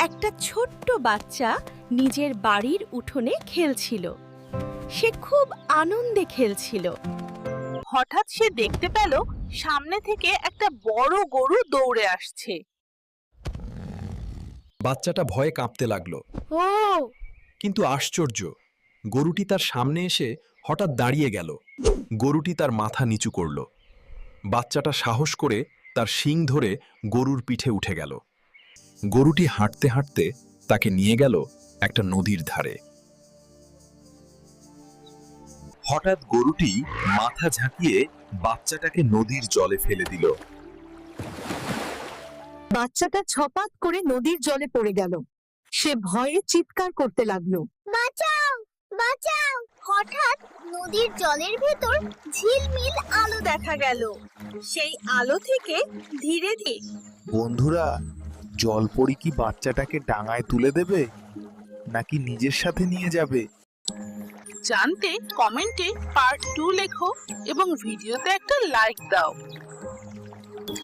একটা ছোট্ট বাচ্চা নিজের বাড়ির উঠোনে খেলছিল। সে খুব আনন্দে খেলছিল। হঠাৎ সে দেখতে পেল সামনে থেকে একটা বড় গরু দৌড়ে আসছে। বাচ্চাটা ভয়ে কাঁপতে লাগলো। ও কিন্তু আশ্চর্য, গরুটি তার সামনে এসে হঠাৎ দাঁড়িয়ে গেল। গরুটি তার মাথা নিচু করল। বাচ্চাটা সাহস করে তার শিং ধরে গরুর পিঠে উঠে গেল। গরুটি হাঁটতে হাঁটতে তাকে নিয়ে গেল একটা নদীর ধারে। হঠাৎ গরুটি মাথা ঝাঁকিয়ে বাচ্চাটাকে নদীর জলে ফেলে দিল। বাচ্চাটা ছপাত করে নদীর জলে পড়ে গেল। সে ভয়ে চিৎকার করতে লাগলো। বাঁচাও বাঁচাও! হঠাৎ নদীর জলের ভেতর ঝিলমিল আলো দেখা গেল। সেই আলো থেকে ধীরে ধীরে বন্ধুরা, জলপরি কি বাচ্চাটাকে ডাঙায় তুলে দেবে নাকি নিজের সাথে নিয়ে যাবে? জানতে কমেন্টে পার্ট 2 লেখো এবং ভিডিওতে একটা লাইক দাও।